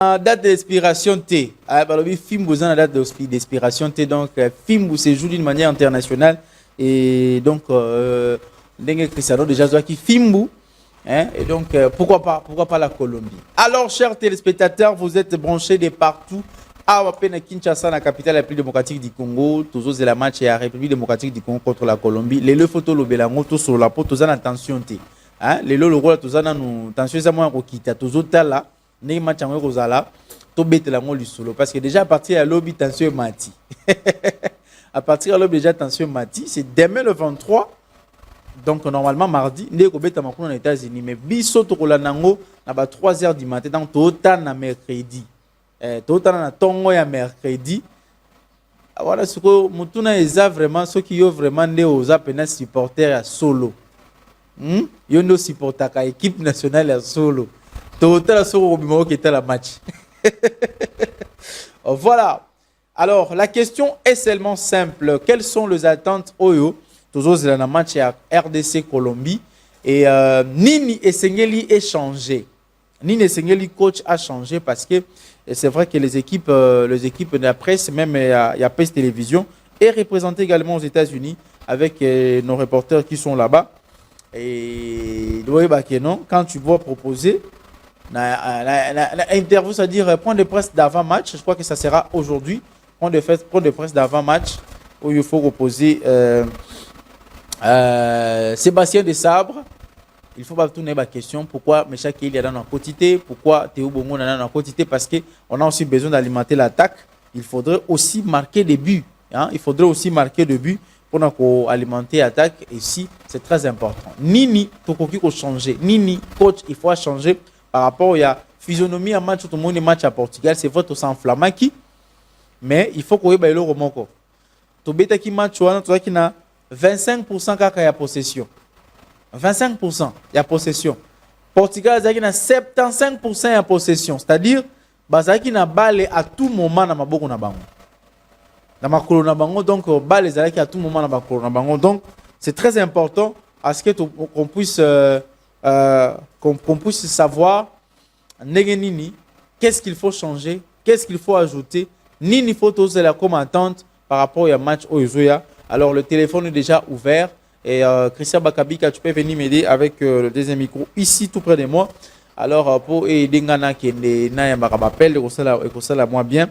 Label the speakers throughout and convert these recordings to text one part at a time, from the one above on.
Speaker 1: date d'expiration T. Le film vous a une date d'expiration T. Donc, film vous se joue d'une manière internationale. Et donc, Cristiano déjà qui film vous. Et donc, pourquoi pas la Colombie? Alors, chers téléspectateurs, vous êtes branchés de partout. À Kinshasa, la capitale la plus démocratique du Congo. Toujours c'est la match et la République démocratique du Congo contre la Colombie. Les deux photos, le Bélango, tout sur la peau, tous en attention. Les deux, le rôle, tous en attention. C'est moi qui t'ai toujours là. Né match en Rosala, to bête la moli solo parce que déjà à partir de lobby tension mati. À partir de lobby déjà tension mati, c'est demain le 23. Donc normalement mardi, né ko bête makuna aux États-Unis mais biso to kolanango na ba 3h du matin donc total na mercredi. Total na tongo ya mercredi. Voilà ce que mutuna eza vraiment ceux qui ont vraiment né aux apena supporters à solo. Yo no supporter ka équipe nationale à solo. Total sur au qui était la match. Voilà. Alors, la question est seulement simple. Quelles sont les attentes Oyo? Toujours dans le match à RDC Colombie. Et Nini Essengeli est changé. Nini Essengeli coach a changé parce que c'est vrai que les équipes de la presse, même il y a PES Télévision, est représentée également aux États-Unis avec nos reporters qui sont là-bas. Et non, quand tu vois proposer interview, c'est-à-dire point de presse d'avant-match, je crois que ça sera aujourd'hui, point de presse d'avant-match, où il faut reposer Sébastien Desabre. Il faut pas tourner la question, pourquoi Mecha Kéli est dans la quotité, pourquoi Théo Bongo est dans la quotité, parce qu'on a aussi besoin d'alimenter l'attaque, il faudrait aussi marquer des buts. Il faudrait aussi marquer des buts pour alimenter l'attaque, et ici, c'est très important. Nini, Tokoki faut changer. Nini, coach, il faut changer. Par rapport à la physionomie à match, tout le monde match à Portugal, c'est votre sang flamand qui. Mais il faut qu'on ait le remoko. Tu bêta qui match, tu vois qui a 25% kaka ya possession. 25% ya possession. Portugal a 75% ya possession. C'est-à-dire, bazaki na balle à tout moment na maboko na bango. Na makolo na bango, donc balle zalaki à tout moment na makolo na bango. Donc, c'est très important à ce qu'on puisse qu'on puisse savoir Nini, qu'est-ce qu'il faut changer, qu'est-ce qu'il faut ajouter, Nini faut oser la commentante par rapport au match au Zoya. Alors le téléphone est déjà ouvert et Christian Bakabika, tu peux venir m'aider avec le deuxième micro ici tout près de moi. Alors pour aider Ngana qui est na appel et ça la moins bien.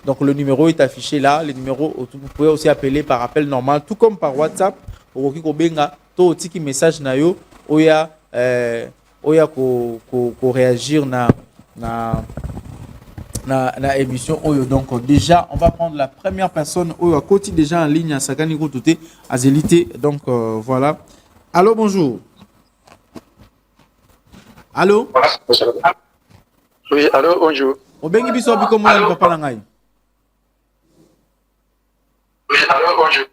Speaker 1: Donc le numéro est affiché là, le numéro vous pouvez aussi appeler par appel normal tout comme par WhatsApp pour qui ko benga to tiki message na yo oya oya ko réagir na émission oyo. Donc déjà on va prendre la première personne oyo à côté déjà en ligne à Sakani Kototé à Zélité. Donc voilà. Allô, bonjour. Allô.
Speaker 2: Oui, allô, bonjour.
Speaker 1: Obengi biso biko mwana papa na ngai.
Speaker 2: Oui, allô, bonjour.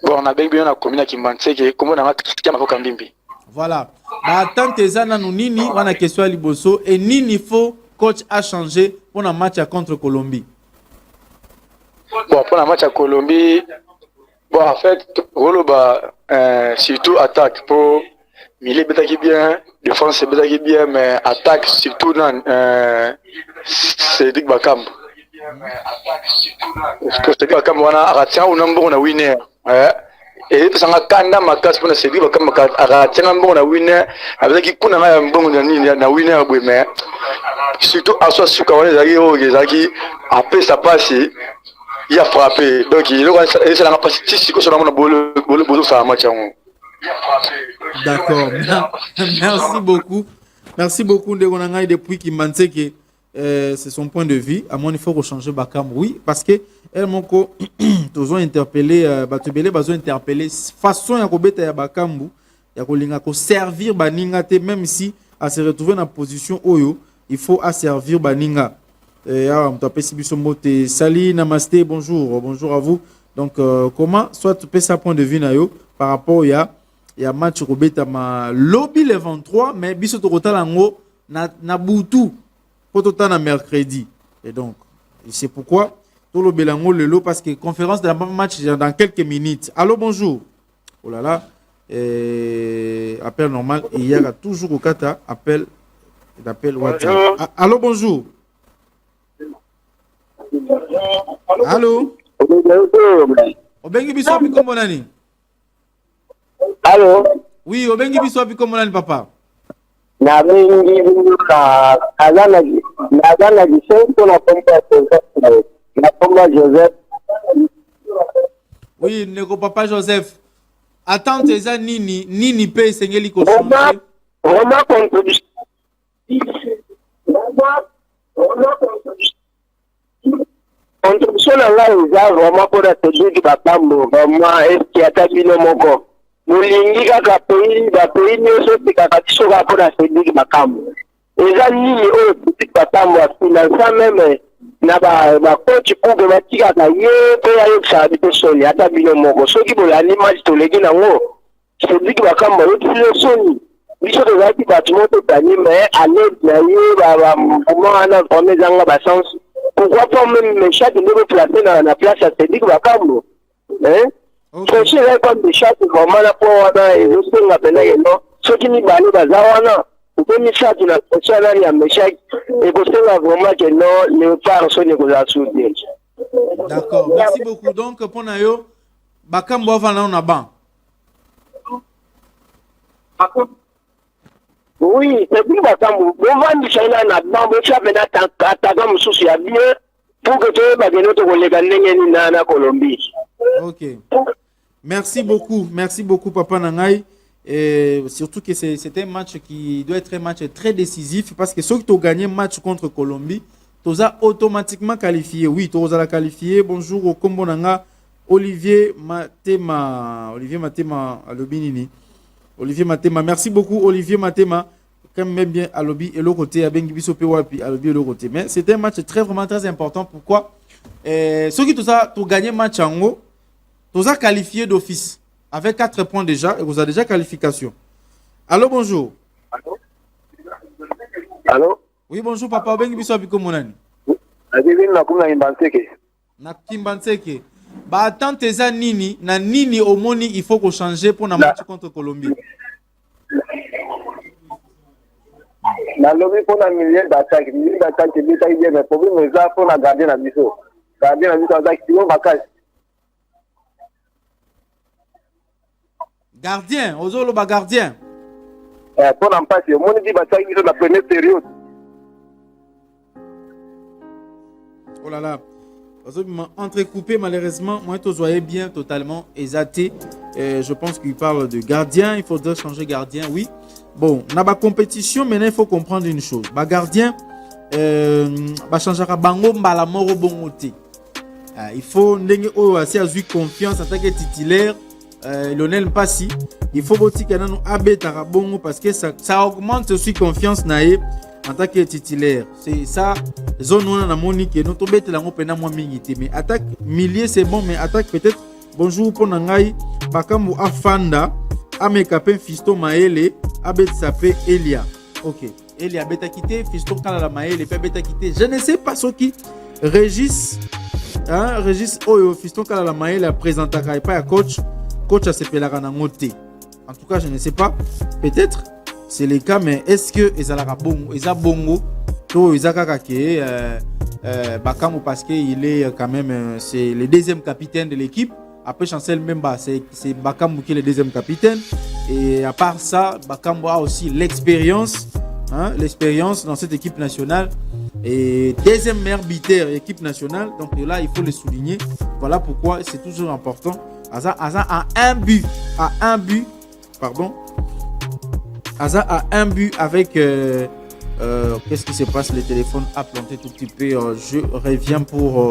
Speaker 2: Bon, on a bien la commune qui m'a dit que comment on a quitté ma Kambimbi.
Speaker 1: Voilà. Bah tant que ça na nini on a question à liboso et nini faut coach a changé pour un match contre Colombie.
Speaker 2: Bon, pour un match à Colombie, bon en fait, surtout attaque pour milieu qui bien, défense qui bien, mais attaque surtout dans Cédric Bakam. Parce que Cédric Bakam on a raté un nombre on a winner. Et ça a kanda makas pour Cédric Bakam a raté un nombre on a winner avec qui kuna na mbongo na winner mais surtout à soi sur quand les zaki après ça passe il a frappé donc il est la capacité sur sur la bolo ça match.
Speaker 1: D'accord. Merci beaucoup. Merci beaucoup Ndegonangai depuis qui m'a dit que c'est son point de vue. À mon il faut changer Bakam, oui, parce que elle m'a toujours interpellé, Batubele besoin interpellé façon ya kobeta ya Bakambu, ya kolinga ko servir baninga te même si à se retrouver dans position oyo, il faut asservir baninga. On t'appelle Sibiso Mote, Sali, Namaste, bonjour, bonjour à vous. Donc comment soit tu peux sa point de vue na yo par rapport ya match kobeta ma lobby le 23 mais biso to kotala ngo na butu pour tout temps mercredi. Et donc c'est pourquoi tout le Belango le lot parce que conférence de la match dans quelques minutes. Allô, bonjour. Oh là là, appel normal. Et il y a toujours au Kata appel Il appelle WhatsApp. Ah, allô, bonjour. Allô. Obengi biso api kombo nani?
Speaker 3: Allô.
Speaker 1: Oui, obengi biso api kombo nani papa?
Speaker 3: Na bengi na azana gisenko na pomba Joseph.
Speaker 1: Oui, neko papa Joseph. Attends, eza nini pe sengeli ko changer.
Speaker 3: Roma contribution. Contribution na ngai eza vraiment mpona tediki bakambo vraiment eski ata bino moko molingi kaka bapays nyonso tikaka biso kaka mpona tediki bakambo eza nini oyo tediki bakambo afinansa meme na bakoci kupe batikaka ye mpe ayokisaka biso soni ata bino moko soki bolandi match toleki nango tediki bakambo ayokisilo soni biso tozalaki bato moko totani me alede na ye bamoma wana vraimen ezanga basanse. Pourquoi pas même mes chats de me placer dans la place à Cédric Bakambo? Hein? Je suis là comme des chats qui vont mal pour Wana et je suis là maintenant. Ceux qui n'y balent pas Zawana, vous pouvez me faire de la prochaine année à mes chats et vous savez vraiment que non, les parents sont négociés.
Speaker 1: D'accord, merci beaucoup. Donc, pour Nayo, Bakambo avant on a ban.
Speaker 3: Oui, c'est plus Bakambo. Vous vendez ça là, na vous avez attaquant souci à bien pour que tu aies notre collègue en Colombie.
Speaker 1: Ok. Merci beaucoup, Papa Nangai. Et surtout que c'est un match qui doit être un match très décisif parce que ceux qui ont gagné le match contre Colombie, tu as automatiquement qualifié. Oui, tu as qualifié. Bonjour au Combo Nanga, Olivier Matema, Alobinini. Olivier Matema, merci beaucoup Olivier Matema. Quand même bien à l'obbi et l'autre côté, à Bengibiso Pewapi, à l'obbi et l'autre côté. Mais c'était un match vraiment très important. Pourquoi? Ceux qui ont gagné le match en haut, tu as qualifié d'office avec 4 points déjà et vous avez déjà qualification. Allô, bonjour.
Speaker 3: Allô?
Speaker 1: Oui, bonjour papa. Bengibiso Apiko Monani. Na Kimbanseke. Bah attends tes nini na nini au moni il faut qu'on change pour un match contre Colombie.
Speaker 3: Na lobby pour un milieu d'attaque qui détaille bien mais problème est là pour la garder la biso. Garder la biso avec Simon Bakay.
Speaker 1: Gardien, Ozolo ba gardien.
Speaker 3: Pour en passer, mon dit bataille biso la première période.
Speaker 1: Oh là là. Entrecoupé malheureusement, moi tu voyais bien totalement exaté. Je pense qu'il parle de gardien, il faudrait changer gardien, oui. Bon, dans la compétition, maintenant il faut comprendre une chose. Bah gardien, bah changera bango mbala moro bongote. Il faut n'engue assez avoir confiance en tant que titulaire. Lionel Passi, il faut botti que nous abetara bongo parce que ça augmente aussi confiance naé. En tant que titulaire, c'est ça. Zone on a monique et notre bête la pena moins minité. Mais attaque millier c'est bon, mais attaque peut-être. Bonjour pour Nangai. Bakambu Afanda. Amekapin Fisto Maele. Abet Sapé Elia. Ok. Elia beta quitté. Fisto Kalala Maele. Beta quitté. Je ne sais pas ce qui. Régis. Hein, Régis Oyo. Fisto Kalala Maele. Présenta pas à coach. Coach a s'appelé la Ranangote. En tout cas, je ne sais pas. Peut-être. C'est le cas, mais est-ce que Ezalaka Bongo, Eza Bongo, to Ezaka Kake, Bakambu parce qu'il est quand même, c'est le deuxième capitaine de l'équipe. Après Chancel Memba, c'est Bakambu qui est le deuxième capitaine. Et à part ça, Bakambu a aussi l'expérience, hein, l'expérience dans cette équipe nationale. Et deuxième meilleur buteur équipe nationale. Donc là, il faut le souligner. Voilà pourquoi c'est toujours important. Aza a un but, pardon. Aza a un but avec qu'est-ce qui se passe? Le téléphone a planté tout petit peu. Je reviens pour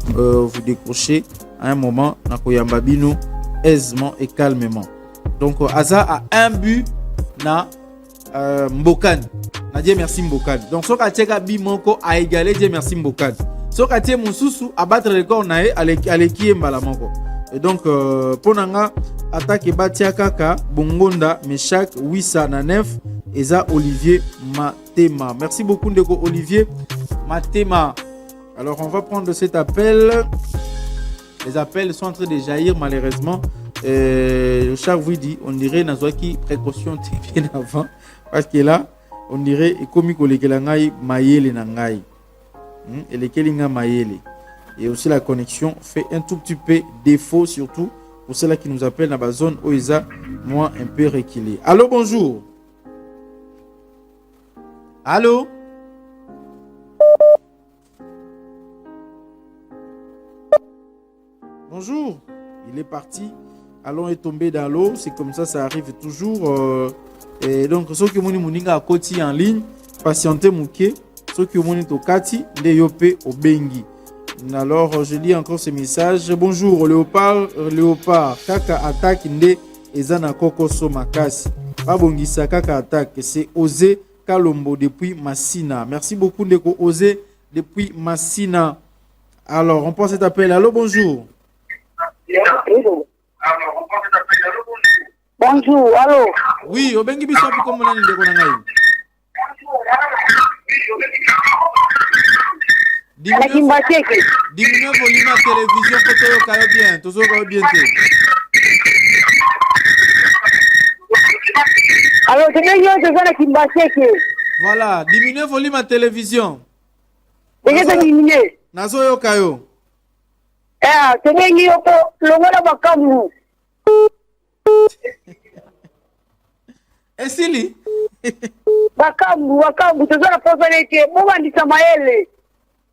Speaker 1: vous décrocher à un moment. Nakoyamba bino aisément et calmement. Donc Aza a un but na Mbokani. Na Dieu merci Mbokani. Donc soka teka bi moko a égalé Dieu merci Mbokani. Soka tie mususu a battre le record na aleki mbala moko. Et donc pour nanga attaque Batia Kaka, Bongonda, Meshak, Wissa, Nanef, Eza Olivier Matema. Merci beaucoup, Ndeko Olivier Matema. Alors, on va prendre cet appel. Les appels sont en train de jaillir, malheureusement. Le chat vous dit, on dirait Nazwaki précaution bien avant. Parce que là, on dirait ekomi kolekela ngai mayele na ngai. Elekeli nga mayele. Et aussi la connexion fait un tout petit peu défaut, surtout pour ceux-là qui nous appellent dans la zone OESA, moi un peu reculé. Allô, bonjour. Allô? Bonjour. Il est parti. Allons est tombé dans l'eau. C'est comme ça arrive toujours. Et donc, ceux qui ont moninga à côté en ligne, patientez mouké. Ceux qui ont moni to kati, de yope au bengi. Alors, je lis encore ce message. Bonjour, Léopard. Kaka attaque nde ezana koko so makasi. Babongisa kaka attaque. C'est Osé Kalombo depuis Massina. Merci beaucoup Ndeko Osé depuis Massina. Alors, on prend cet appel. Allô, bonjour.
Speaker 3: Bonjour, allô.
Speaker 1: Oui, au bengi biso comme on a Ndeko nangai. Diminue volume à télévision pour que tu aies bien. Toujours bien.
Speaker 3: Alors, c'est bien que
Speaker 1: voilà, diminue volume à télévision. Nazo yo kayo.
Speaker 3: C'est bien que le
Speaker 1: Esili.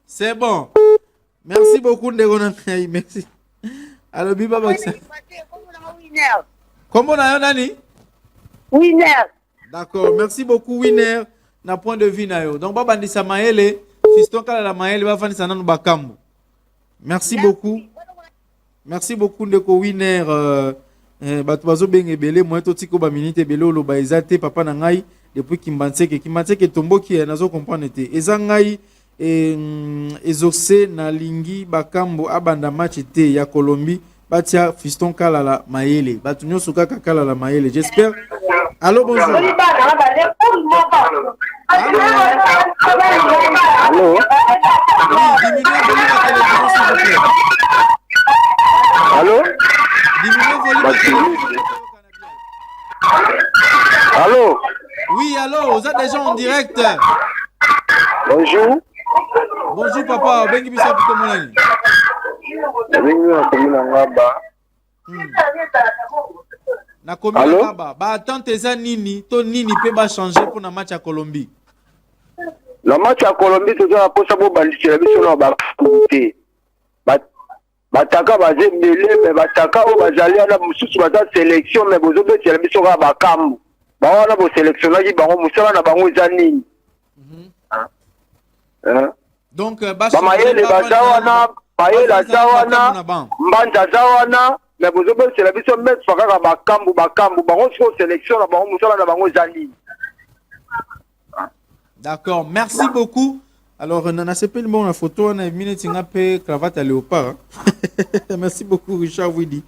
Speaker 1: C'est bon. Merci beaucoup Ndegonangai. Merci. Alors Biba Baksa. Comment on a nani?
Speaker 3: Winner.
Speaker 1: D'accord, merci beaucoup Winner. Na point de vue na yo. Donc baba ndisa maele, fiston kala la maele ba fani sananu bakambu. Merci beaucoup. Merci beaucoup Ndeko Winner. Bato bazo benge belé moi to tiko ba minute belé lo ba ezate papa na ngai depuis Kimbanseke tomboki nazo comprendre te. Ezangai exaucé na lingi bakambo abanda match te ya Colombie batia fiston kala la maele. Bato nyoso kaka kala la maele. J'espère. Allô, bonjour. Allô.
Speaker 3: Allô.
Speaker 1: Oui, diminuez volume de télévision.
Speaker 3: Allô. Allô.
Speaker 1: Oui, allô, vous êtes déjà en direct.
Speaker 3: Bonjour.
Speaker 1: Bonjour papa, bengi bisa piko monani.
Speaker 3: Bengi na komina ngaba.
Speaker 1: Na komina ngaba, ba attente eza nini, to nini pe ba changer pour na match à Colombie.
Speaker 3: La match à Colombie tout ça pour ça bo banditela biso na ba côté. Bataka baze belé mais bataka o bazali na mususu baza sélection mais bozo betela biso ka bakambu. Ba wana bo sélectionnaji bango musala na bango eza nini.
Speaker 1: Donc
Speaker 3: ba mayele bazawana mayela zawana mbanja zawana mais bozo betela biso mettre faka bakambu bango siko sélection na bango musala na bango eza nini.
Speaker 1: D'accord, merci beaucoup. Alors, Nana Sepel, bon, la photo, on a mis une cravate à léopard. Merci beaucoup, Richard Widi.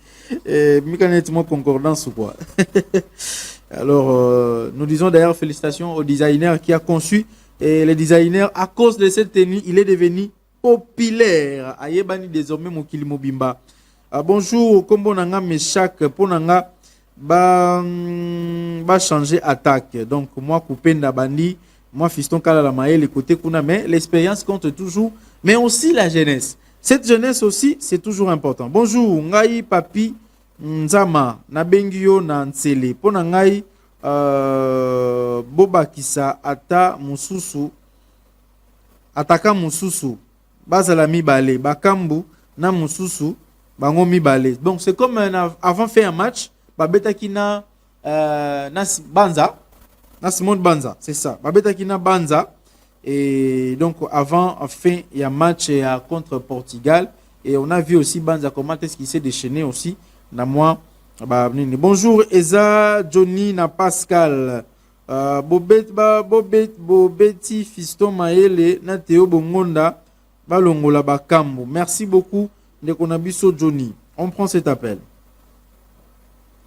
Speaker 1: Mécaniquement concordance ou quoi. Alors, nous disons d'ailleurs félicitations au designer qui a conçu. Et le designer, à cause de cette tenue, il est devenu populaire. Ayebani désormais Mokili Mobimba. Bonjour, Kombo Nanga Meshak, pour Nanga, ba changer attaque. Donc, moi, Kupenda Bandi. Moi, fiston kala la maëlle, côté kuna, mais l'expérience compte toujours, mais aussi la jeunesse. Cette jeunesse aussi, c'est toujours important. Bonjour, ngai papi nzama na bengio na ntsele. Pona ngai boba kisa ata mususu ataka mususu bazala mibale bakambu na mususu bango mibale. Donc c'est comme avant faire un match, babeta kina banza. Simone Banza, c'est ça. Babeta Kina Banza. Et donc, avant, fin, il y a un match contre Portugal. Et on a vu aussi Banza comment est-ce qu'il s'est déchaîné aussi. Bonjour, Eza, Johnny, na Pascal. Bobeti, Fiston Maele, na Théo Bongonda, Balongola Bakambo. Merci beaucoup, Nekonabiso Johnny. On prend cet appel.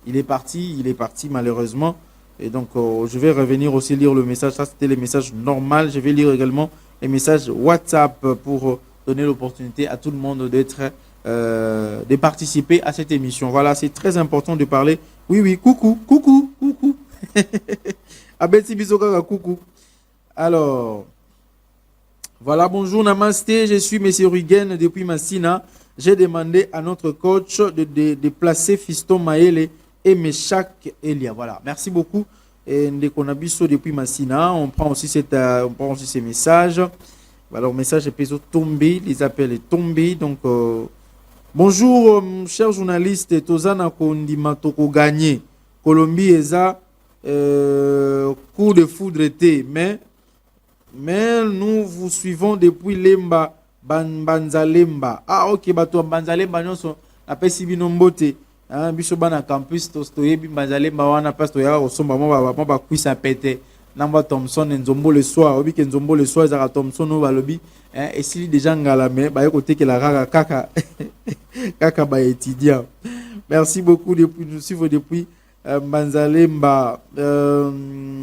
Speaker 1: Il est parti malheureusement. Et donc, je vais revenir aussi lire le message. Ça, c'était les messages normaux. Je vais lire également les messages WhatsApp pour donner l'opportunité à tout le monde de participer à cette émission. Voilà, c'est très important de parler. Oui, coucou. Abeti Bisoka, coucou. Alors, voilà, bonjour, namasté, je suis M. Rugen depuis Massina. J'ai demandé à notre coach de placer Fiston Maele et Meshak Elia. Voilà, merci beaucoup. Et Ndekonabiso depuis Massina, on prend aussi ces messages. Alors, message est tombé, les appels est tombé. Donc, bonjour, chers journalistes, Tozana Kondima Toko gagné. Colombie eza coup de foudre été, mais nous vous suivons depuis Lemba, Banzalemba. Ah, ok, bato Banzalemba, nous sommes à Pessibinombote. Biso bana campus, Tostoyebi, Banzalemba, wana pas Toya, au somba, moi, cuisse à péter. Namba Thompson, Nzombo le soir, obi que Nzombo le soir, Zara Thompson, no balobi. Et si déjà Ngalame, bah, côté que la rara kaka, kaka, bah, étudiant. Merci beaucoup de nous suivre depuis Banzalemba.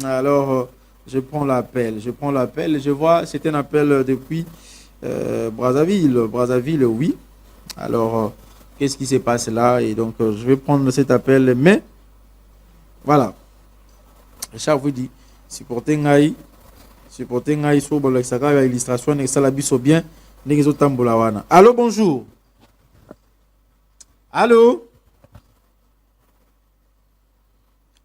Speaker 1: Alors, je prends l'appel. Je vois, c'est un appel depuis Brazzaville, oui. Alors, qu'est-ce qui se passe là? Et donc, je vais prendre cet appel. Mais, voilà. Richard vous dit, supporter Ngai, sur le illustration, et ça la biso bien. Allô, bonjour. Allô?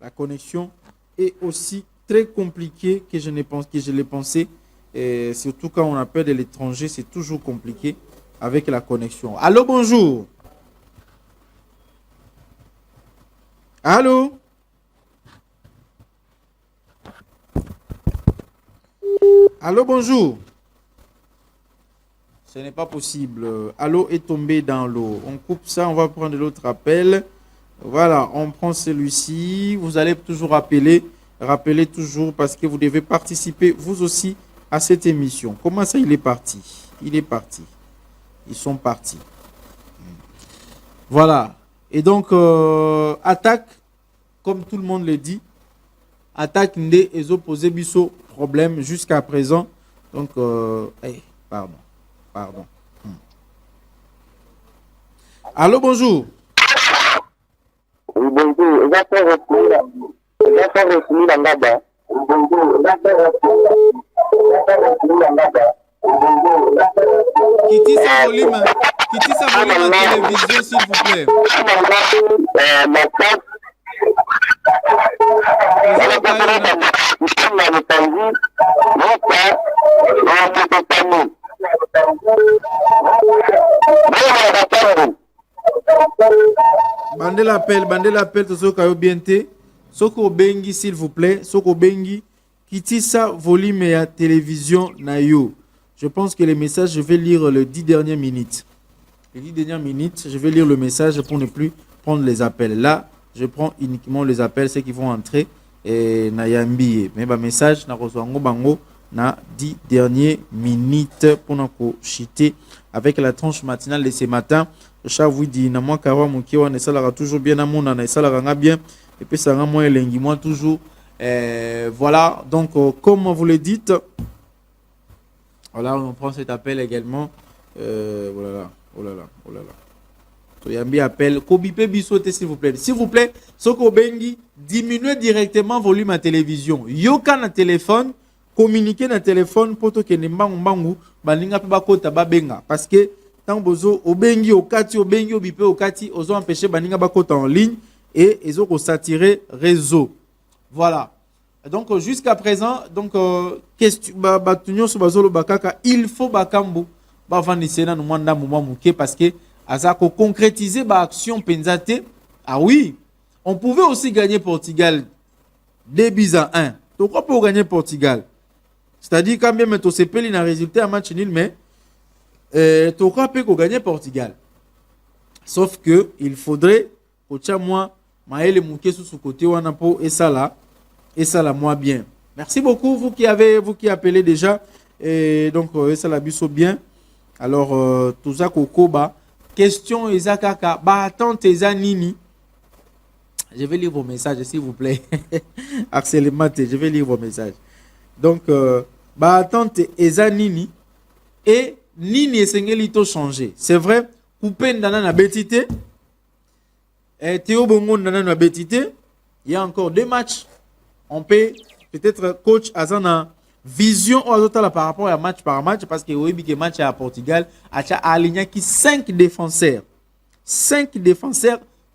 Speaker 1: La connexion est aussi très compliquée que je l'ai pensé. Et surtout quand on appelle de l'étranger, c'est toujours compliqué avec la connexion. Allô, bonjour. Allô? Allô, bonjour. Ce n'est pas possible. Allô est tombé dans l'eau. On coupe ça, on va prendre l'autre appel. Voilà, on prend celui-ci. Vous allez toujours appeler. Rappelez toujours parce que vous devez participer vous aussi à cette émission. Comment ça, il est parti? Il est parti. Ils sont partis. Voilà. Et donc, attaque, comme tout le monde le dit, attaque Ndé et opposé Bisso, problème jusqu'à présent. Donc, pardon. Allô, bonjour.
Speaker 3: Oui, bonjour.
Speaker 1: Quittez sa volume en télévision, s'il vous plaît. Bandez l'appel, Tosoka Bienté. Soko Bengi, s'il vous plaît. Soko Bengi, quittez sa volume à télévision Nayo. Je pense que les messages, je vais lire les 10 dernières minutes. Les 10 dernières minutes, je vais lire le message pour ne plus prendre les appels. Là, je prends uniquement les appels, ceux qui vont entrer et Nayambi. Mais le message, na reçoango bango na 10 dernières minutes pour nous chiter avec la tranche matinale de ce matin. Chaque vous dit, na moi kawa mukiwa ne salara toujours bien amona na salara bien et puis ça rend moi elengi moi toujours. Voilà, donc comme vous le dites, voilà, on prend cet appel également. Oh là là. Toyambi appelle. Kobipe bisote, s'il vous plaît. S'il vous plaît, Soko Bengi, diminuez directement volume à télévision. Yoka na téléphone, communiquez na téléphone pour que ne mbangu balinga pe bakota babenga. Parce que tant bozo obengi okati obengi obipe okati ozo empêcher balinga bakota en ligne et ils ont saturé réseau. Voilà. Donc jusqu'à présent, donc question batunyo so bazolo bakaka, il faut bakambu ba vandisena no mwanda moment muke parce que azako concrétiser ba action penzate. Ah oui, on pouvait aussi gagner Portugal 2-1. Pourquoi pour gagner Portugal? C'est-à-dire quand même to sepeli na résultat un match nul mais pourquoi peut gagner Portugal? Sauf que il faudrait kocha moi maele muke sous côté wana po et ça là moi bien. Merci beaucoup vous qui appelez déjà et donc ça la biso bien. Alors tout ça kokoba question ezakaka ba attente ezanini. Je vais lire vos messages s'il vous plaît. Harcèlement, je vais lire vos messages. Donc ba attente ezanini et nini esengeli to changer. C'est vrai couper ndana na betité et Théo Bongo ndana na betité. Il y a encore 2 matchs. On peut peut-être coach Azana vision par rapport à match par match parce que oui que match à Portugal a aligné qui 5 défenseurs,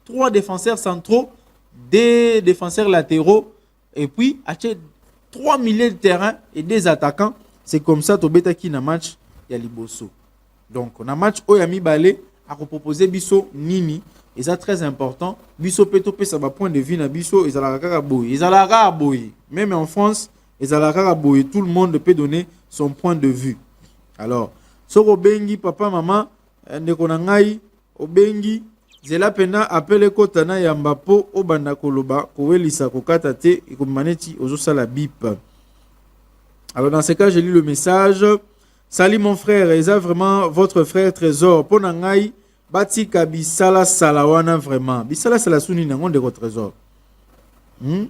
Speaker 1: 3 défenseurs centraux, 2 défenseurs latéraux et puis a 3 milieux de terrain et 2 attaquants. C'est comme ça to beta qui na match ya liboso. Donc on a match Oyami Balé a proposer biso nini et ça très important. Biso peut topé ça va point de vue na biso ils ala boy. Même en France ils ala boy, tout le monde peut donner son point de vue. Alors soko bengi papa maman ndeko na ngai obengi zela pena appelle kotana ya mbapo obanda koloba kowelisa kokata te ikomaneti ozosala bip. Alors dans ce cas, je lis le message. Salut mon frère, Eza vraiment votre frère trésor. Ponangai batika bisala salawana vraiment. Bisala salasuni nango de votre trésor. De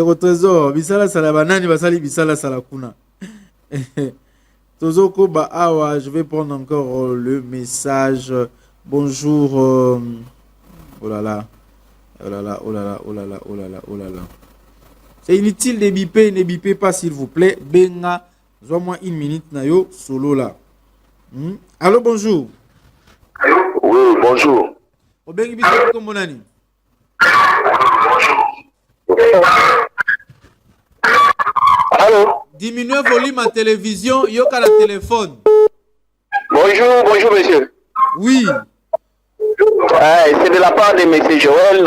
Speaker 1: votre trésor, bisala salabanani basali bisala salakuna. Tozoko ba awa, je vais prendre encore le message. Bonjour. Oh là là. Oh là là, oh là là, oh là là, oh là là, oh là là. C'est inutile de biper, ne bipez pas s'il vous plaît. Benga, moi 1 minute na yo solo là. Allô, bonjour.
Speaker 3: Oui, bonjour.
Speaker 1: Obengi biso comme nani?
Speaker 3: Allô?
Speaker 1: Diminuez volume à télévision, yoka la téléphone.
Speaker 3: Bonjour monsieur.
Speaker 1: Oui.
Speaker 3: C'est de la part de monsieur Joël,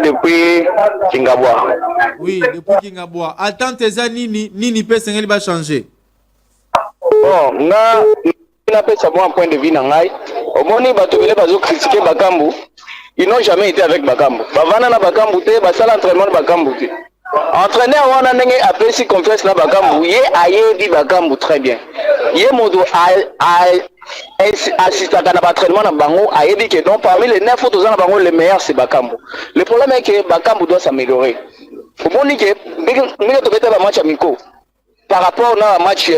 Speaker 3: depuis Kingabois.
Speaker 1: Oui, depuis Kingabois. Attends, tes nini peut s'engager va changer.
Speaker 3: Bon, n'a pas ça un point de vue nangai. Au moment où batubele bazo critiquer Bakambu, ils n'ont jamais été avec Bakambu. Bavana na Bakambu te, basala entraînement de Bakambu te. Entraîneur wana nenge apprécie confiance na Bakambu, ye ayebi Bakambu très bien. Ye modo assistant à l'entraînement na bango ayebi que donc parmi les 9 autres na bango le meilleur c'est Bakambu. Le problème est que Bakambu doit s'améliorer. Au moment que minga to beta ba match amico par rapport na match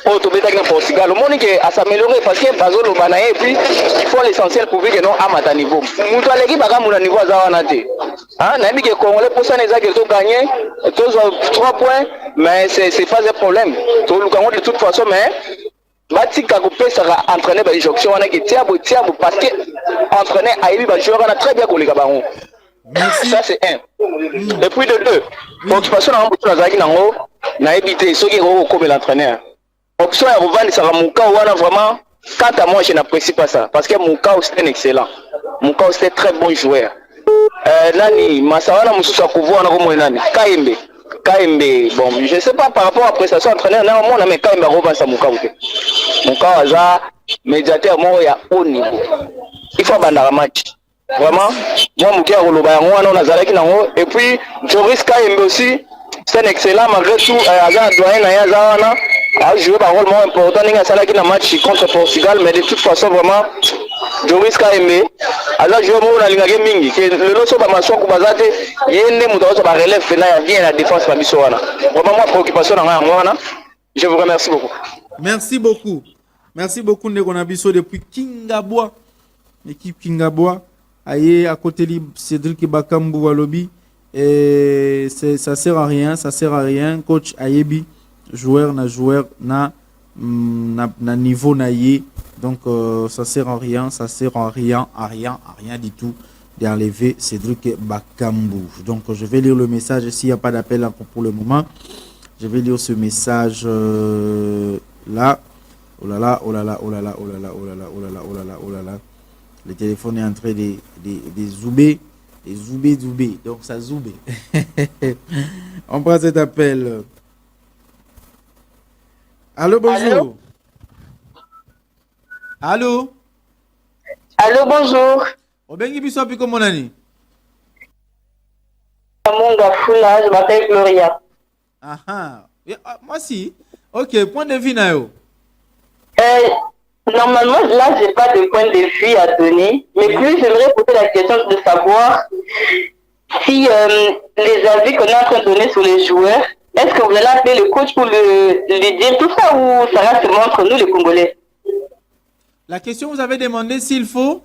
Speaker 3: au to beta na Portugal, au moment que à s'améliorer parce que bazo lo banaye puis il faut l'essentiel pour que non à mata niveau. Muto aleki Bakambu na niveau za wana te. Hein, na bi que congolais pour ça les a que to gagner, tous 3 points mais c'est pas un problème. To lukango de toute façon mais Batika Koupé sera entraîné par les joueurs wana qui tiabo parce que entraîné Aïbi ba joueur wana très bien koleka bango. Ça c'est un. Et puis de deux, occupation na mbutu azaki nango na éviter ceux qui vont comme l'entraîneur. Option à revendre ça Moukao wana vraiment quant à moi je n'apprécie pas ça parce que Moukao c'est un excellent. Moukao c'est un très bon joueur. Nani Masawana mususu akuvua na komo nani KMB, bon, je ne sais pas par rapport à la prestation entraîneur, non, moi, mais KMB Roba Samouka. Mouka Aza, médiateur, moi, il y a haut niveau. Il faut abandonner un match. Vraiment, moi, Mouka Roloba, on a Zalaki Nango, et puis, Joris KMB aussi, c'est un excellent, malgré tout, Aza Doyen, Ayaza, a joué un rôle important dans le match contre Portugal, mais de toute façon, vraiment, Joris KMB, Aza joué un rôle mingi, que le lot soit ma soie Kubazate, yende mutaoso ba relève fena bien la défense pa biso wana. Vraiment moi préoccupation na nga wana. Je vous remercie beaucoup.
Speaker 1: Merci beaucoup. Merci beaucoup ndeko na biso depuis Kingabois. L'équipe Kingabois aye à côté de Cédric Bakambu Walobi et ça sert à rien, coach Ayebi joueur na niveau na ye. Donc ça sert à rien du tout d'enlever Cédric Bakambu. Donc je vais lire le message s'il n'y a pas d'appel encore pour le moment. Je vais lire ce message là. Oh là là, oh là là, oh là là, oh là là, oh là là, oh là là, oh là là, oh là là. Le téléphone est en train de zouber. Et zouber. Donc ça zoube. On prend cet appel. Allô, bonjour. Allô,
Speaker 4: bonjour.
Speaker 1: Obengi biso api comme nani?
Speaker 4: Monga Fula, je m'appelle Gloria.
Speaker 1: Moi si. Ok, point de vue na yo.
Speaker 4: Normalement, là, j'ai pas de point de vue à donner, mais plus j'aimerais poser la question de savoir si les avis qu'on est en train de donner sur les joueurs, est-ce que vous allez appeler le coach pour lui dire tout ça ou ça reste seulement entre nous les Congolais?
Speaker 1: La question, vous avez demandé s'il faut?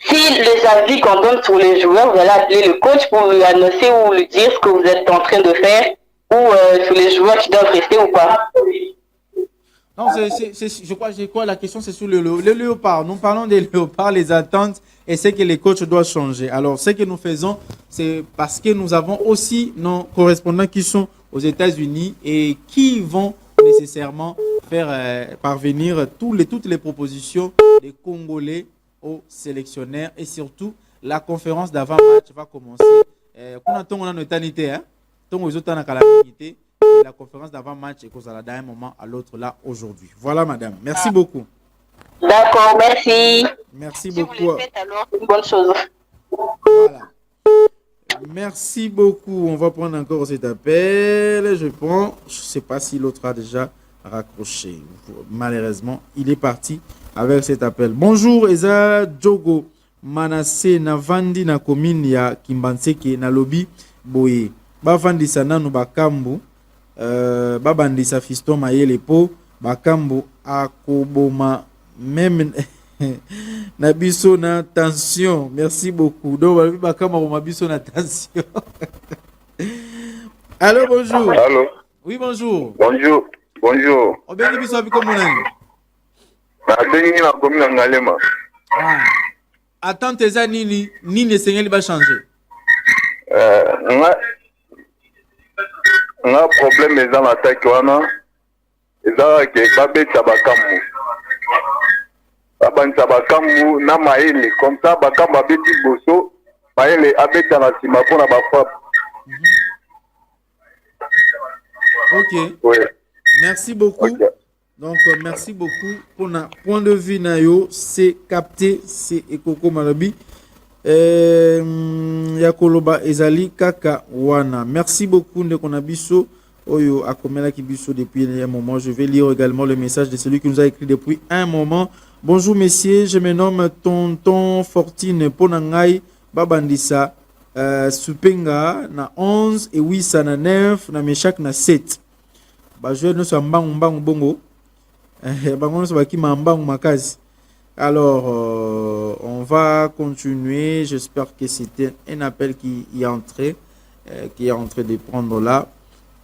Speaker 4: Si les avis qu'on donne sur les joueurs, vous allez appeler le coach pour lui annoncer ou lui dire ce que vous êtes en train de faire ou sur les joueurs qui doivent rester ou pas?
Speaker 1: Non, je crois la question c'est sur le léopard. Nous parlons des léopards, les attentes et ce que les coachs doivent changer. Alors, ce que nous faisons, c'est parce que nous avons aussi nos correspondants qui sont aux États-Unis et qui vont nécessairement faire parvenir toutes les propositions des Congolais aux sélectionneurs et surtout la conférence d'avant-match va commencer. On a une éternité, hein? La conférence d'avant-match et qu'on a d'un moment à l'autre là aujourd'hui. Voilà, madame. Merci beaucoup.
Speaker 4: D'accord, merci.
Speaker 1: Merci
Speaker 4: si
Speaker 1: beaucoup.
Speaker 4: Vous le faites, alors, c'est une bonne chose.
Speaker 1: Voilà. Merci beaucoup. On va prendre encore cet appel. Je prends. Je ne sais pas si l'autre a déjà raccroché. Malheureusement, il est parti avec cet appel. Bonjour, Eza Djogo. Manassé Navandi na commune ya Kimbanseke na lobby boye. Bavandisa nanu bakambu. Babandisa Fiston Mayele po bakambu akoboma même na biso na tension. Merci beaucoup. Donc bakambu ma biso na tension. Allô, bonjour.
Speaker 5: Allô.
Speaker 1: Oui, bonjour.
Speaker 5: Bonjour. Bonjour.
Speaker 1: On bien biso abi comme on a.
Speaker 5: Na tengi na commune Ngalema.
Speaker 1: Attends tes nini nini sengeli ba changer.
Speaker 5: nga problème eza na taki wana eza ke babeta bakambu babandisa bakambu na mayele comme ça bakambu abeti boso mayele abeta na nsima mpona bafrappe.
Speaker 1: Ok.
Speaker 5: Oui.
Speaker 1: Merci beaucoup. Okay. Donc merci beaucoup pour na point de vue na yo c'est capté c'est ekoko malabi Yakoloba ezali kaka wana. Merci beaucoup de Konabiso Oyo Akomela Kibiso depuis un moment. Je vais lire également le message de celui qui nous a écrit depuis un moment. Bonjour messieurs, je me nomme Tonton Fortine Ponangai Babandisa Supenga na 11 et 8 na 9 na Meshak na 7. Ba je no so mbangu mbangu bongo. Bango no so bakima mbangu makazi. Alors, on va continuer. J'espère que c'était un appel qui est entré de prendre là.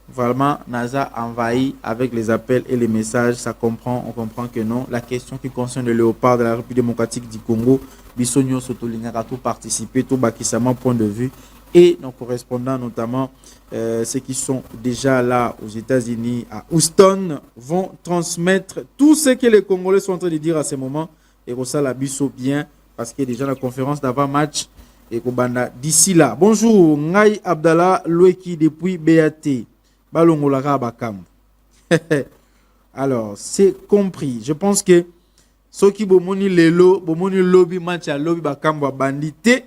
Speaker 1: Vraiment, NASA envahi avec les appels et les messages. On comprend que non. La question qui concerne le léopard de la République démocratique du Congo, Bissonio Sotolinga, tout participer, tout bakissement point de vue. Et nos correspondants, notamment ceux qui sont déjà là aux États-Unis, à Houston, vont transmettre tout ce que les Congolais sont en train de dire à ce moment. Et ça la biso bien parce qu'il y a déjà la conférence d'avant-match et Kobanda d'ici là. Bonjour, Ngai Abdallah Loeki depuis BAT. Balongolaka Bakam. Alors, c'est compris. Je pense que ceux qui bomoni lelo, bomoni lobby match à lobby Bakam bandité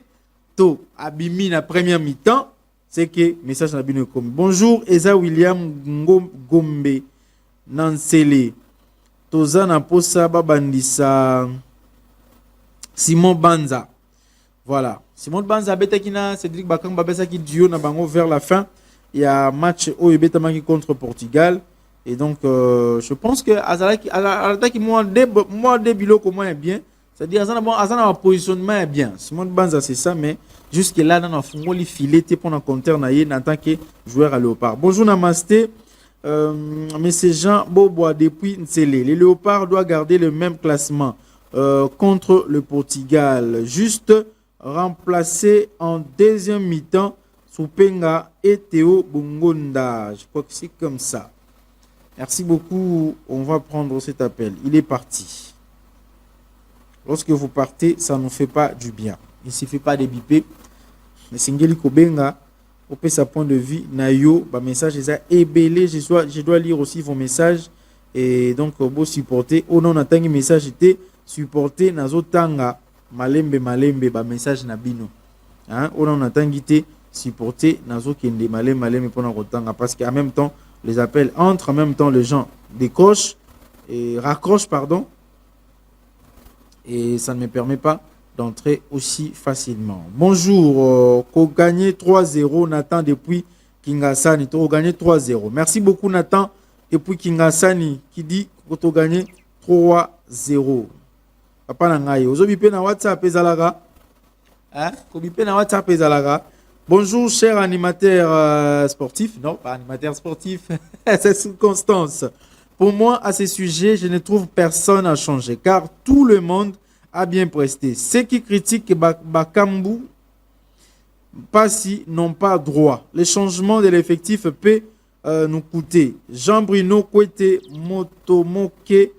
Speaker 1: to abimi na première mi-temps, c'est que message na bino comme bonjour Eza William Gombe Nansele. Tozana posa babandisa Simon Banza. Voilà. Simon Banza betakina Cédric Bakang babesa qui duo na bango vers la fin. Il y a match au Betamaki contre Portugal et donc je pense que Azala qui moi des biloko moins bien. C'est-à-dire Azana positionnement est bien. Simon Banza c'est ça mais jusque là dans le filet pour un compteur naïe en tant que joueur à Léopard. Bonjour Namasté. Mais ces gens Bobois depuis Nsele. Les Léopards doivent garder le même classement contre le Portugal. Juste remplacer en deuxième mi-temps Soupenga et Théo Bungonda. Je crois que c'est comme ça. Merci beaucoup. On va prendre cet appel. Il est parti. Lorsque vous partez, ça ne nous fait pas du bien. Il ne suffit pas de biper. Mais Singeli Kobenga. Au sa point de vue, Nayo, bah message est ébélé. Je dois lire aussi vos messages et donc beau supporter. Oh non, attends, message était supporter Nazo Tanga Malembe bah message Nabino. Hein? Oh non, attends, supporter Nazo Kende Malembe pendant Rotanga parce qu'en même temps les appels entrent, en même temps les gens décrochent et raccrochent pardon et ça ne me permet pas d'entrer aussi facilement. Bonjour, qu'on gagne 3-0, Nathan depuis Kingasani, qu'on gagne 3-0. Merci beaucoup Nathan depuis Kingasani qui dit qu'on gagne 3-0. Papa Nangaye, ozo bipe na WhatsApp ezalaga. Hein? Ko bipe na WhatsApp ezalaga. Bonjour, cher animateur sportif. Non, pas animateur sportif. C'est sous Constance. Pour moi, à ce sujet, je ne trouve personne à changer car tout le monde a bien presté. Ceux qui critiquent Bakambu Passi n'ont pas droit. Le changement de l'effectif peut nous coûter. Jean-Bruno Kouete Motomoke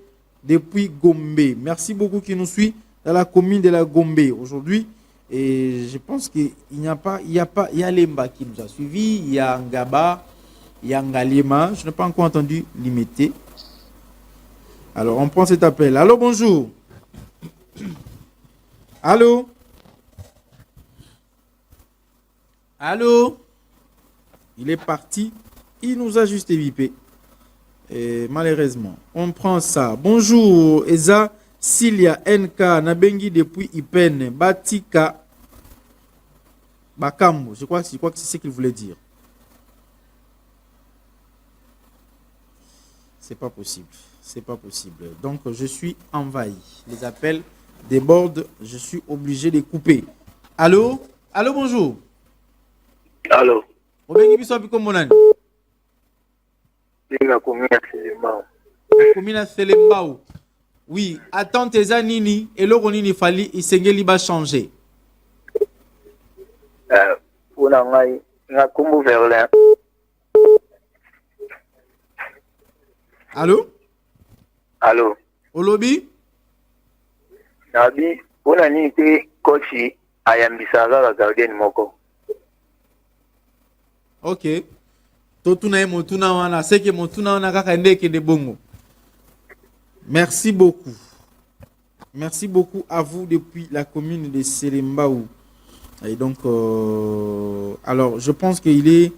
Speaker 1: depuis Gombe. Merci beaucoup qui nous suit dans la commune de la Gombe aujourd'hui. Et je pense qu'il n'y a pas, il y a Lemba qui nous a suivis, il y a Ngaba, il y a Ngalema. Je n'ai pas encore entendu limiter. Alors, on prend cet appel. Allô, bonjour. Allô? Allô? Il est parti. Il nous a juste évité. Et malheureusement, on prend ça. Bonjour, Eza. Silia NK Nabengi depuis Ipen Batika Bakambo. Je crois que c'est ce qu'il voulait dire. C'est pas possible. C'est pas possible. Donc je suis envahi. Les appels débordent. Je suis obligé de couper. Allô? Allô, bonjour.
Speaker 3: Allô.
Speaker 1: Obengi biso biko monani.
Speaker 3: Linga komina Selembao.
Speaker 1: Komina Selembao. Oui, attends tes anini et le ronini fali isengeli ba changer.
Speaker 3: Pour la ngai na kombo Verlin.
Speaker 1: Allô?
Speaker 3: Allô.
Speaker 1: Olobi?
Speaker 3: Nabi, ona ni te coach ayambisa la gardien moko.
Speaker 1: Ok. Totuna e motuna wana, seke motuna wana kaka ndeke de bongo. Merci beaucoup. Merci beaucoup à vous depuis la commune de Selembaou. Et donc, alors, je pense qu'il est,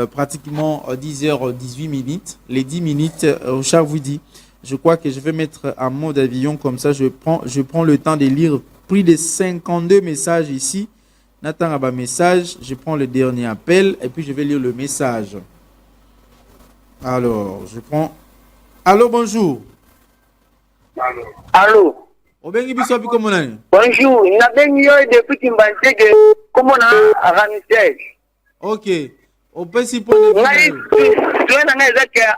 Speaker 1: pratiquement 10h18. Les 10 minutes, Richard vous dit, je crois que je vais mettre en mode avion comme ça. Je prends le temps de lire plus de 52 messages ici. Nathan a un message. Je prends le dernier appel et puis je vais lire le message. Alors, je prends. Allô, bonjour.
Speaker 3: Allô.
Speaker 1: Obengi biso bi komo nani?
Speaker 3: Bonjour, nabengi yo depuis Kimbantege. Comment na Ramsey?
Speaker 1: Ok. O pesi po de
Speaker 3: Ngai tuena ngai zakia.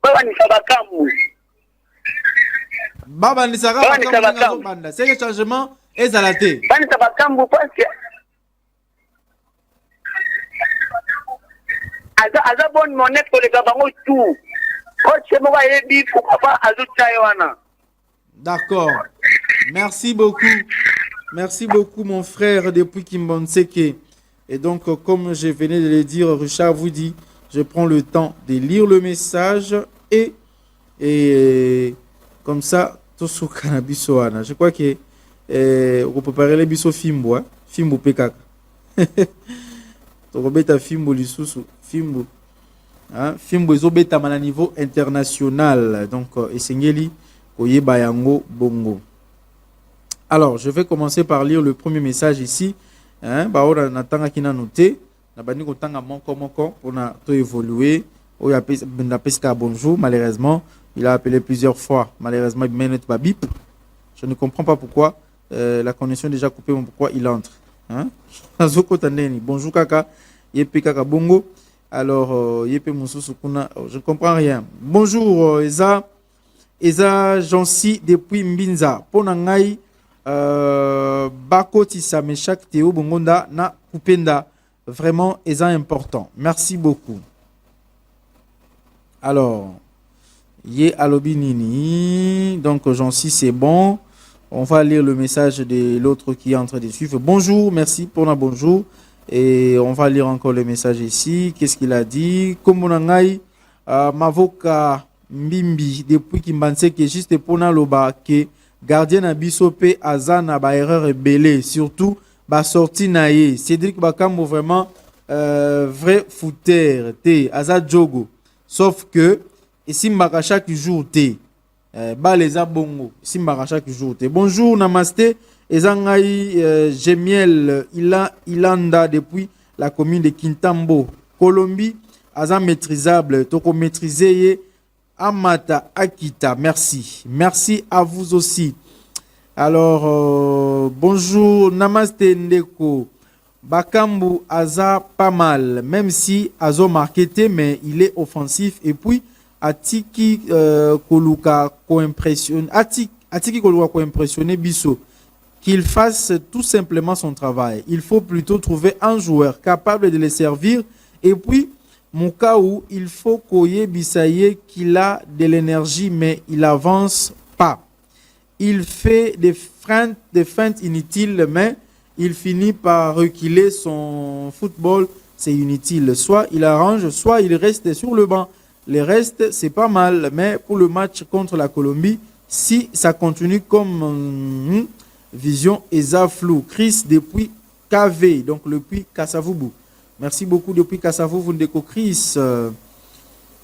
Speaker 3: Baba ni Sabakambu.
Speaker 1: Baba ni Sabakambu banda. C'est le changement ezalate.
Speaker 3: Bani Sabakambu parce que Aza bonne monnaie pour les gabango tout.
Speaker 1: D'accord. Merci beaucoup. Merci beaucoup, mon frère, depuis Kimbonseke. Et donc, comme je venais de le dire, Richard vous dit, je prends le temps de lire le message et comme ça, tout ce qu'on je crois que on peut parler les biso fimbo, fimbo pekaka. To robeta fimbo lisusu, fimbo. Fimbo ezobeta à niveau international. Donc, Esengeli Koyeba Yango Bongo. Alors, je vais commencer par lire le premier message ici. Baora Natanga qui n'a noté. Nabani Kotanga Moko pour na to évoluer. Oya Pesca bonjour. Malheureusement, il a appelé plusieurs fois. Malheureusement, il mène pas bip. Je ne comprends pas pourquoi. La connexion est déjà coupée, mais pourquoi il entre. Bonjour Kaka. Yepe Kaka Bongo. Alors, Yepe Moussou Kuna, je ne comprends rien. Bonjour, Eza Jansi depuis Mbinza. Ponangai, Bako Tissa Meshak Théo Bongonda na Kupenda. Vraiment, Eza important. Merci beaucoup. Alors, Ye Alobinini. Donc, Jansi, c'est bon. On va lire le message de l'autre qui est en train de suivre. Bonjour, merci pour la bonjour. Et on va lire encore le message ici. Qu'est-ce qu'il a dit? Komonangai, Mavoka Mbimbi, depuis Kimbanse, qui est juste pour Naloba, que gardien à Bisope, Azana, ba erreur belé, surtout, ba sorti naïe. Cédric Bakambo, vraiment, vrai footer, te, Aza Djogo. Sauf que, ici, Mbaka chaque jour, te, ba les abongo, ici, Mbaka chaque jour, te. Bonjour, namaste. Ezangai Gemiel Ilanda depuis la commune de Kintambo, Colombie, Azan maîtrisable, toko maîtrisé Amata Akita. Merci. Merci à vous aussi. Alors, bonjour, Namaste Ndeko. Bakambu Aza pas mal, même si Azo marketé, mais il est offensif. Et puis, Atiki Koluka co-impressionné, Atiki Koluka co-impressionné Bisso, qu'il fasse tout simplement son travail. Il faut plutôt trouver un joueur capable de les servir. Et puis, Moukaou, il faut Koye Bissaye qu'il a de l'énergie, mais il avance pas. Il fait des feintes inutiles, mais il finit par reculer. Son football, c'est inutile. Soit il arrange, soit il reste sur le banc. Le reste, c'est pas mal. Mais pour le match contre la Colombie, si ça continue comme vision Eza flou. Chris depuis KV, donc depuis Kassavubu. Merci beaucoup depuis Kassavubu, Ndeko Chris.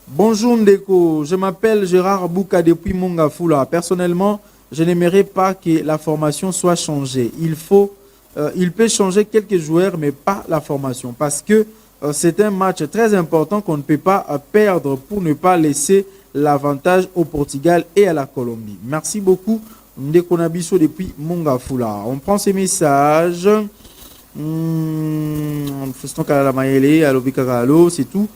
Speaker 1: Bonjour Ndeko, je m'appelle Gérard Bouka depuis Mongafula. Personnellement, je n'aimerais pas que la formation soit changée. Il peut changer quelques joueurs, mais pas la formation. Parce que c'est un match très important qu'on ne peut pas perdre pour ne pas laisser l'avantage au Portugal et à la Colombie. Merci beaucoup, Ndeko Nabiso depuis Mongafula. On prend ces messages. Fiston Kalala Mayele, Alobi Kakalo, c'est tout.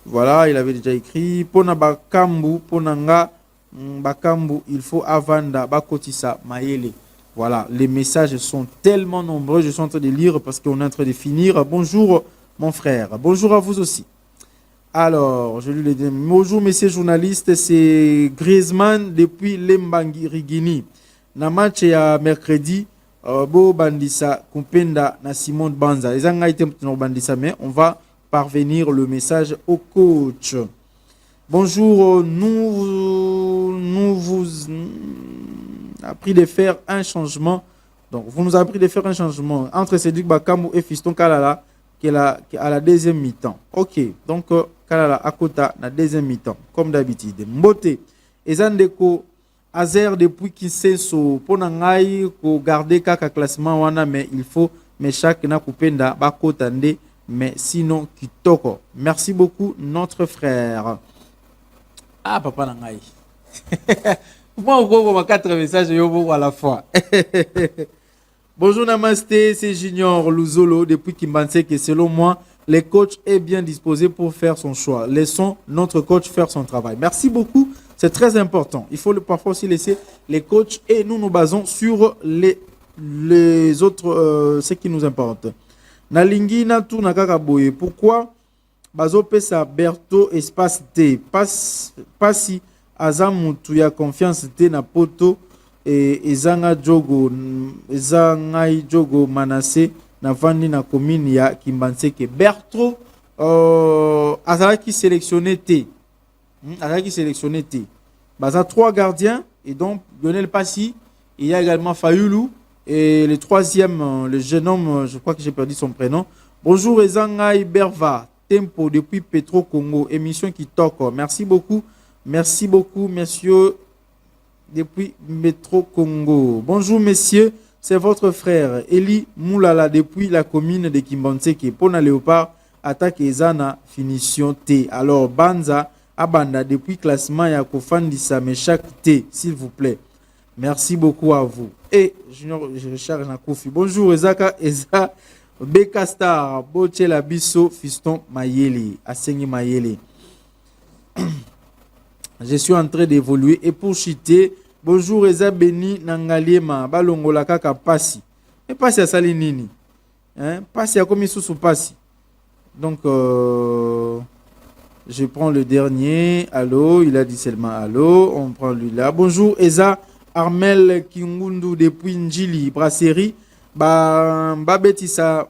Speaker 1: Voilà, il avait déjà écrit. Pona Bakambu, Ponanga. Bakambu, il faut Avanda, Bakotisa, Mayele. Voilà, les messages sont tellement nombreux. Je suis en train de lire parce qu'on est en train de finir. Bonjour, mon frère. Bonjour à vous aussi. Alors, je lui ai dit bonjour, messieurs journalistes. C'est Griezmann depuis Lembangirigini. Na match ya mercredi, Bo Bandissa, Kumpenda, na Simon Banza. Les gens ont Bandissa, mais on va parvenir le message au coach. Bonjour, nous vous appris de faire un changement. Donc, vous nous avez appris de faire un changement entre Cédric Bakambu et Fiston Kalala qui est à la deuxième mi-temps. Ok, donc Kalala Akota la deuxième mi-temps, comme d'habitude. Mbote, Ezandeko, Azer depuis Kinsenso, Ponangai, pour garder kaka classement wana, mais il faut, mais chaque na kupenda Bakota nde, mais sinon Kitoko. Merci beaucoup, notre frère. Ah, papa Nangai. Moi, on voit 4 messages à la fois. Bonjour, namasté, c'est Junior Luzolo depuis Kimbanse que selon moi, le coach est bien disposé pour faire son choix. Laissons notre coach faire son travail. Merci beaucoup, c'est très important. Il faut parfois aussi laisser les coachs et nous nous basons sur les autres, ce qui nous importe. Nalingi Natu Nakakaboye, pourquoi Bazo Pesa Berto espace T, Passi Azamutu ya confiance T na poto et Ezanga Jogo Manase na vandi na commune ya Kimbanseke. Berto Azalaki sélectionné T. Azalaki sélectionné T. Baza 3 gardiens et donc Lionel Passi, il y a également Fayulu et le troisième, le jeune homme, je crois que j'ai perdu son prénom. Bonjour Ezanga Berva. Tempo depuis Petro Congo, émission qui toque. Merci beaucoup, messieurs, depuis Petro Congo. Bonjour, messieurs, c'est votre frère Eli Moulala depuis la commune de Kimbanseke. Pona Léopard, attaque Ezana, finition T. Alors, Banza, Abanda, depuis classement Yakofandisa, mais chaque T, s'il vous plaît. Merci beaucoup à vous. Et Junior, je recharge un Kofi. Bonjour, Ezaka, Eza. Beka Star, Bochela Bisso, Fiston Mayele, Asengi Mayele. Je suis en train d'évoluer et pour chiter, bonjour Eza Beni Nangaliema, Balongola Kaka Passi. Et Passi à Salinini. Passi à comme sous Passi. Donc, je prends le dernier. Allô, il a dit seulement allô. On prend lui là. Bonjour Eza Armel Kingundu depuis Njili, Brasserie. Babetisa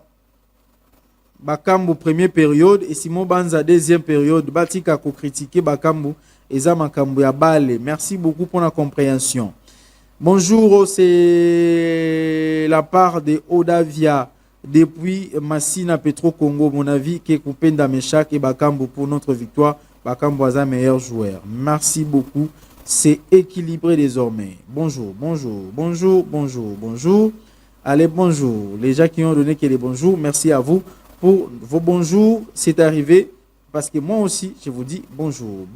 Speaker 1: Bakambu première période et Simon Banza deuxième période. Batika ko critiquer Bakambu Eza Makambu ya Bale. Merci beaucoup pour la compréhension. Bonjour, c'est la part de Odavia depuis Massina Petro Congo. Mon avis que Kupenda Meshak et Bakambu pour notre victoire. Bakambu Aza meilleur joueur. Merci beaucoup. C'est équilibré désormais. Bonjour. Allez, bonjour. Les gens qui ont donné que les bonjours, merci à vous pour vos bonjours. C'est arrivé parce que moi aussi, je vous dis bonjour.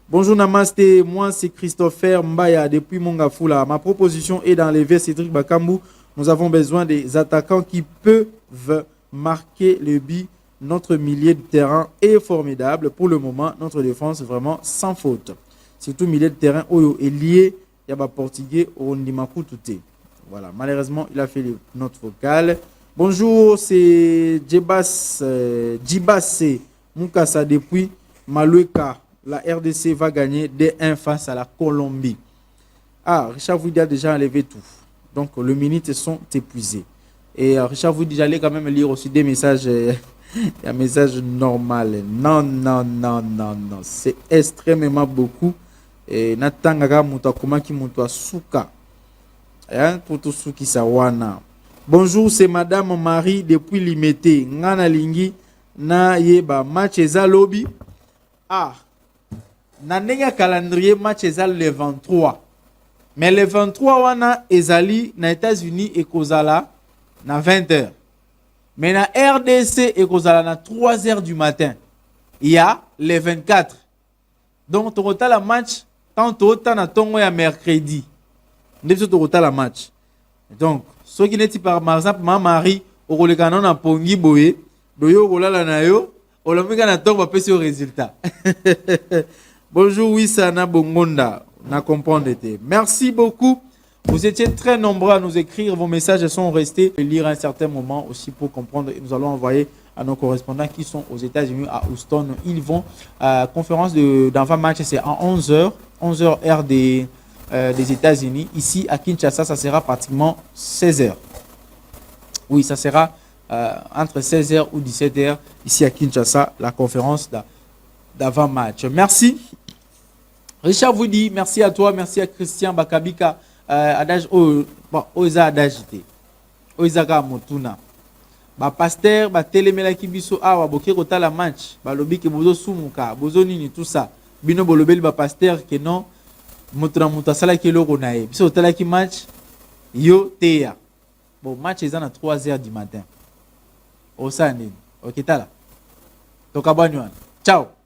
Speaker 1: Bonjour Namasté. Moi, c'est Christopher Mbaya depuis Mongafula. Ma proposition est d'enlever Cédric Bakambu. Nous avons besoin des attaquants qui peuvent peuvent marquer le but. Notre milieu de terrain est formidable. Pour le moment, notre défense est vraiment sans faute. Surtout milieu de terrain, Oyo est lié. Il y a un portugais au Ndimaku Touté. Voilà, malheureusement, il a fait les notes vocales. Bonjour, c'est Djibasse Mukasa depuis Malueka. La RDC va gagner 2-1 face à la Colombie. Ah, Richard Woody a déjà enlevé tout. Donc, les minutes sont épuisées. Et Richard Woody, j'allais quand même lire aussi des messages, un message normal. Non. C'est extrêmement beaucoup. Et Natanga Mutakuma qui Mutua Souka. Pour tout Souki Sawana. Bonjour, c'est Madame Marie depuis Limité. Ngana Lingi na yeba match eza lobby. Ah. Na nenga calendrier match eza le 23. Mais le 23 wana ezali na États-Unis et kozala na 20h. Mais na RDC et kozala na 3h du matin. Il y a le 24. Donc tu la match quand tu na tongo ya mercredi. Ndepso tu la match. Donc ceux qui n'étaient par exemple ma Marie au kolekana na pongi boye doyo kolala na yo olamika na tongo ba pesi au résultat. Bonjour Wissana Bongonda, na comprendre. Merci beaucoup. Vous étiez très nombreux à nous écrire. Vos messages sont restés. Je vais lire à un certain moment aussi pour comprendre. Et nous allons envoyer à nos correspondants qui sont aux États-Unis, à Houston. Ils vont à conférence d'avant-match. C'est à 11h. 11h heure des États-Unis. Ici à Kinshasa, ça sera pratiquement 16h. Oui, ça sera entre 16h ou 17h. Ici à Kinshasa, la conférence d'avant-match. Merci. Richard vous dit merci à toi, merci à Christian Bakabika. Adage oza adagité. Oza ka motuna. Ba pasteur ba telemela kibiso awa boke kota la match. Ba lobi ke bozo sumuka, bozo nini tout ça. Bino bolobeli ba pasteur ke non motuna mutasala ke loko nae. Biso tala ki match yo teya. Bon match eza na 3h du matin. Osani. OK tala. Toka banyo. Ciao.